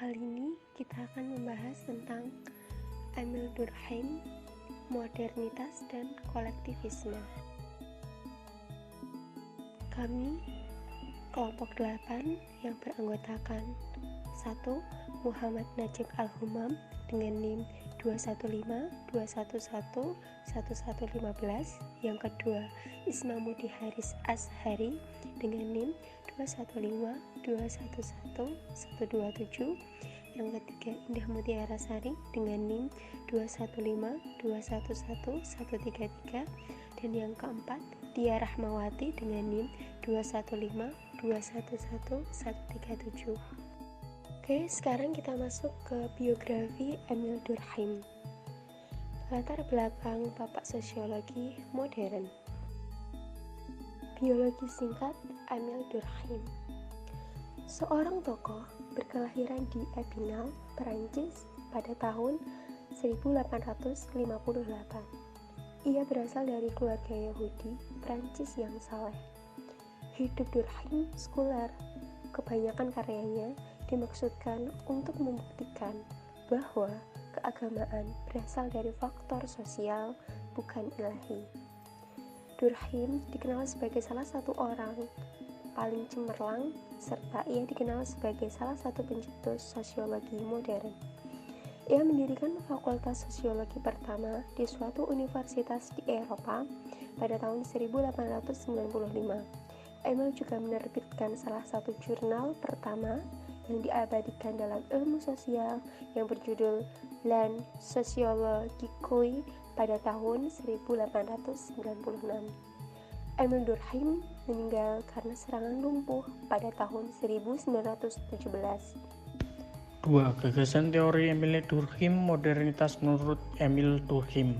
Kali ini kita akan membahas tentang Emil Durkheim, modernitas dan kolektivisme. Kami kelompok 8 yang beranggotakan 1. Muhammad Najib Al-Humam dengan NIM 21521111115. Yang kedua, Ismamudi Haris Ashari dengan NIM 215211127. Yang ketiga, Indah Mutiara Sari dengan NIM 215211113. Dan yang keempat, Dia Rahmawati dengan NIM 215211137. Oke, sekarang kita masuk ke biografi Emil Durkheim. Latar belakang Bapak Sosiologi Modern. Biologi singkat Emil Durkheim. Seorang tokoh berkelahiran di Epinal, Perancis pada tahun 1858. Ia berasal dari keluarga Yahudi Perancis yang saleh. Hidup Durkheim sekuler. Kebanyakan karyanya dimaksudkan untuk membuktikan bahwa keagamaan berasal dari faktor sosial, bukan ilahi. Durkheim dikenal sebagai salah satu orang paling cemerlang, serta ia dikenal sebagai salah satu pencetus sosiologi modern. Ia mendirikan fakultas sosiologi pertama di suatu universitas di Eropa pada tahun 1895. Emil juga menerbitkan salah satu jurnal pertama yang diabadikan dalam ilmu sosial yang berjudul L'An Sociologique pada tahun 1896. Emil Durkheim meninggal karena serangan lumpuh pada tahun 1917. 2. Gagasan teori Emil Durkheim, modernitas menurut Emil Durkheim.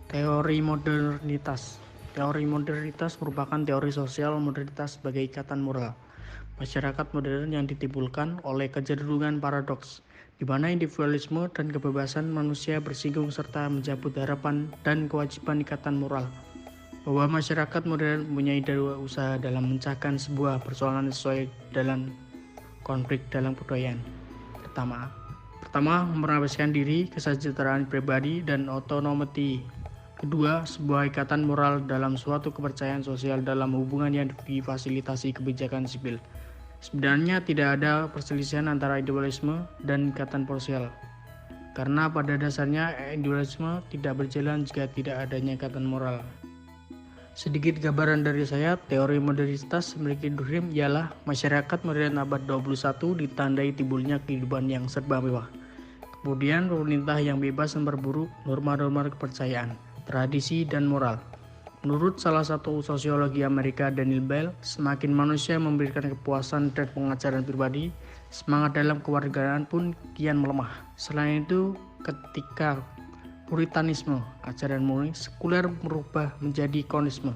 Teori modernitas. Teori modernitas merupakan teori sosial modernitas sebagai ikatan moral masyarakat modern yang ditimbulkan oleh kecenderungan paradoks, di mana individualisme dan kebebasan manusia bersinggung serta mencabut harapan dan kewajiban ikatan moral, bahwa masyarakat modern mempunyai dua usaha dalam memecahkan sebuah persoalan sesuai dalam konflik dalam kebudayaan. Pertama, menerapkan diri, kesejahteraan pribadi, dan otonomi. Kedua, sebuah ikatan moral dalam suatu kepercayaan sosial dalam hubungan yang difasilitasi kebijakan sipil. Sebenarnya tidak ada perselisihan antara individualisme dan ikatan sosial, karena pada dasarnya individualisme tidak berjalan jika tidak adanya ikatan moral. Sedikit gambaran dari saya, teori modernitas memiliki Durkheim ialah masyarakat modern abad 21 ditandai timbulnya kehidupan yang serba mewah. Kemudian pemerintah yang bebas memperburu norma-norma kepercayaan, tradisi, dan moral. Menurut salah satu sosiologi Amerika, Daniel Bell, semakin manusia memberikan kepuasan dan pengajaran pribadi, semangat dalam kewarganegaraan pun kian melemah. Selain itu, ketika Puritanisme, ajaran murni sekuler berubah menjadi komunisme,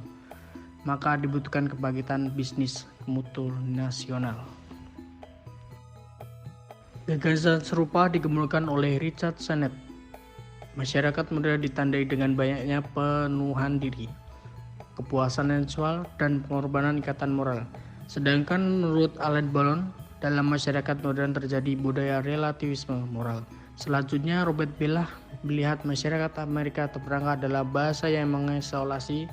maka dibutuhkan kebangkitan bisnis multinasional. Gagasan serupa digemulkan oleh Richard Sennett. Masyarakat modern ditandai dengan banyaknya penuhan diri, kepuasan seksual, dan pengorbanan ikatan moral. Sedangkan menurut Alain Ballon, dalam masyarakat modern terjadi budaya relativisme moral. Selanjutnya, Robert Bellah melihat masyarakat Amerika terperangkap adalah bahasa yang mengisolasi,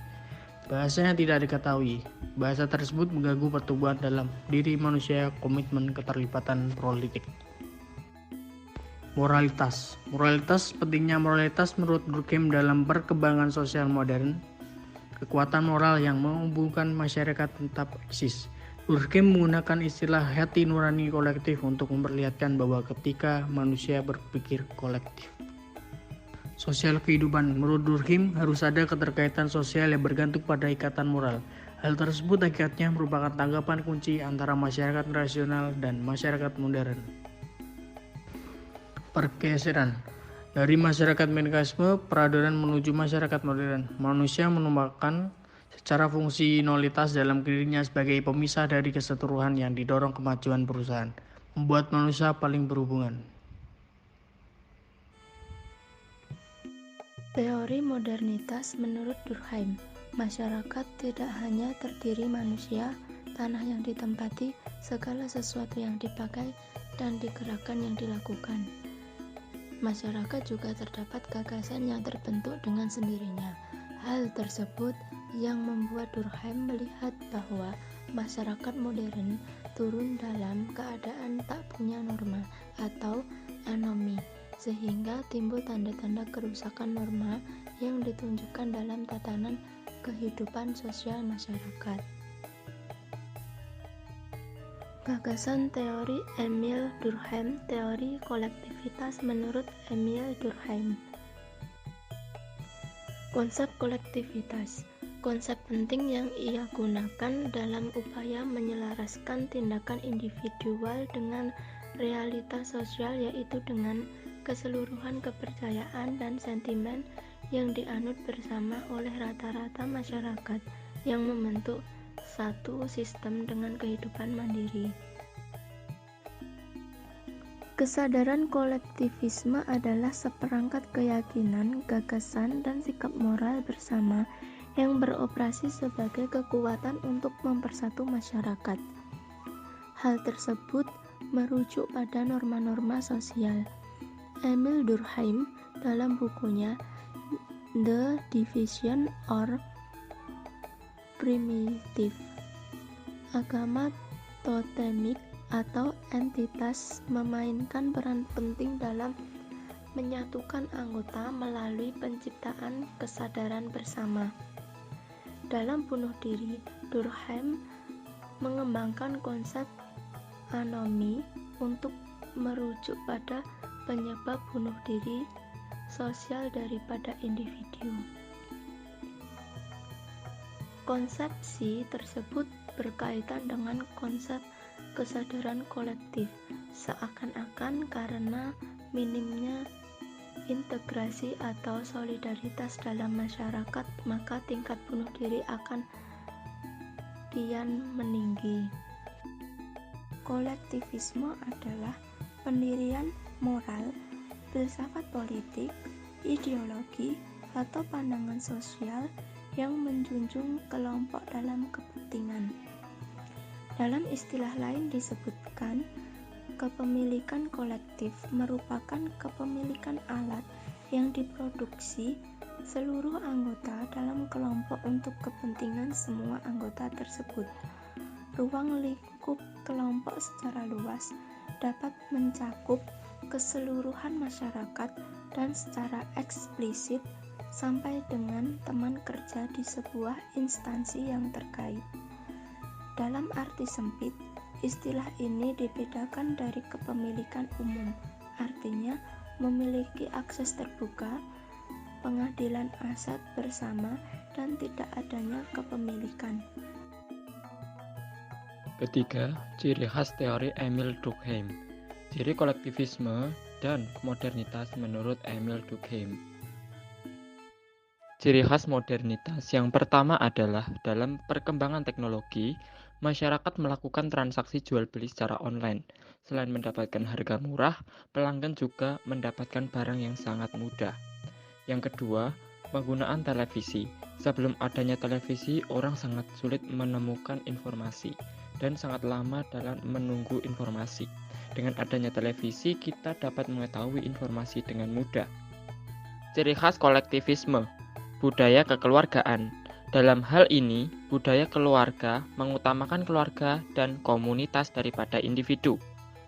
bahasa yang tidak diketahui. Bahasa tersebut mengganggu pertumbuhan dalam diri manusia, komitmen keterlibatan politik. Moralitas. Pentingnya moralitas menurut Durkheim dalam perkembangan sosial modern. Kekuatan moral yang menghubungkan masyarakat tetap eksis. Durkheim menggunakan istilah hati nurani kolektif untuk memperlihatkan bahwa ketika manusia berpikir kolektif. Sosial kehidupan. Menurut Durkheim harus ada keterkaitan sosial yang bergantung pada ikatan moral. Hal tersebut akibatnya merupakan tanggapan kunci antara masyarakat rasional dan masyarakat modern. Pergeseran. Dari masyarakat mekanisme peradaban menuju masyarakat modern, manusia menemukan secara fungsionalitas dalam dirinya sebagai pemisah dari keseluruhan yang didorong kemajuan perusahaan, membuat manusia paling berhubungan. Teori modernitas menurut Durkheim, masyarakat tidak hanya terdiri manusia, tanah yang ditempati, segala sesuatu yang dipakai, dan digerakkan yang dilakukan. Masyarakat juga terdapat gagasan yang terbentuk dengan sendirinya. Hal tersebut yang membuat Durkheim melihat bahwa masyarakat modern turun dalam keadaan tak punya norma atau anomi, sehingga timbul tanda-tanda kerusakan norma yang ditunjukkan dalam tatanan kehidupan sosial masyarakat. Gagasan teori Emil Durkheim, teori kolektivitas menurut Emil Durkheim. Konsep kolektivitas, konsep penting yang ia gunakan dalam upaya menyelaraskan tindakan individual dengan realitas sosial, yaitu dengan keseluruhan kepercayaan dan sentimen yang dianut bersama oleh rata-rata masyarakat yang membentuk satu sistem dengan kehidupan mandiri. Kesadaran kolektivisme adalah seperangkat keyakinan, gagasan, dan sikap moral bersama yang beroperasi sebagai kekuatan untuk mempersatu masyarakat. Hal tersebut merujuk pada norma-norma sosial. Emil Durkheim dalam bukunya The Division or Primitive, agama totemik atau entitas memainkan peran penting dalam menyatukan anggota melalui penciptaan kesadaran bersama. Dalam bunuh diri, Durkheim mengembangkan konsep anomi untuk merujuk pada penyebab bunuh diri sosial daripada individu. Konsepsi tersebut berkaitan dengan konsep kesadaran kolektif, seakan-akan karena minimnya integrasi atau solidaritas dalam masyarakat, maka tingkat bunuh diri akan kian meninggi. Kolektivisme adalah pendirian moral, filsafat politik, ideologi, atau pandangan sosial yang menjunjung kelompok dalam kepentingan. Dalam istilah lain disebutkan, kepemilikan kolektif merupakan kepemilikan alat yang diproduksi seluruh anggota dalam kelompok untuk kepentingan semua anggota tersebut. Ruang lingkup kelompok secara luas dapat mencakup keseluruhan masyarakat dan secara eksplisit sampai dengan teman kerja di sebuah instansi yang terkait. Dalam arti sempit, istilah ini dibedakan dari kepemilikan umum, artinya memiliki akses terbuka, pengadilan aset bersama, dan tidak adanya kepemilikan. Ketiga, ciri khas teori Emil Durkheim. Ciri kolektivisme dan modernitas menurut Emil Durkheim. Ciri khas modernitas yang pertama adalah dalam perkembangan teknologi, masyarakat melakukan transaksi jual beli secara online. Selain mendapatkan harga murah, pelanggan juga mendapatkan barang yang sangat mudah. Yang kedua, penggunaan televisi. Sebelum adanya televisi, orang sangat sulit menemukan informasi dan sangat lama dalam menunggu informasi. Dengan adanya televisi, kita dapat mengetahui informasi dengan mudah. Ciri khas kolektivisme, budaya kekeluargaan. Dalam hal ini, budaya keluarga mengutamakan keluarga dan komunitas daripada individu.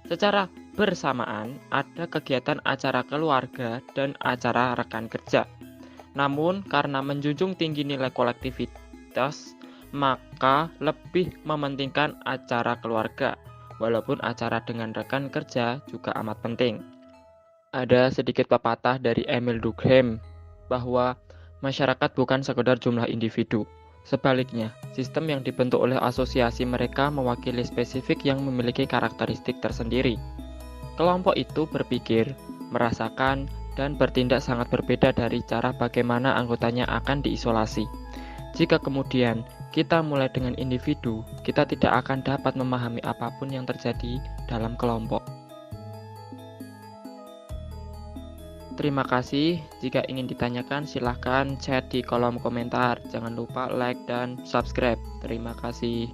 Secara bersamaan, ada kegiatan acara keluarga dan acara rekan kerja. Namun, karena menjunjung tinggi nilai kolektivitas, maka lebih mementingkan acara keluarga, walaupun acara dengan rekan kerja juga amat penting. Ada sedikit pepatah dari Emil Durkheim bahwa masyarakat bukan sekedar jumlah individu. Sebaliknya, sistem yang dibentuk oleh asosiasi mereka mewakili spesifik yang memiliki karakteristik tersendiri. Kelompok itu berpikir, merasakan, dan bertindak sangat berbeda dari cara bagaimana anggotanya akan diisolasi. Jika kemudian kita mulai dengan individu, kita tidak akan dapat memahami apapun yang terjadi dalam kelompok. Terima kasih. Jika ingin ditanyakan, silahkan chat di kolom komentar. Jangan lupa like dan subscribe. Terima kasih.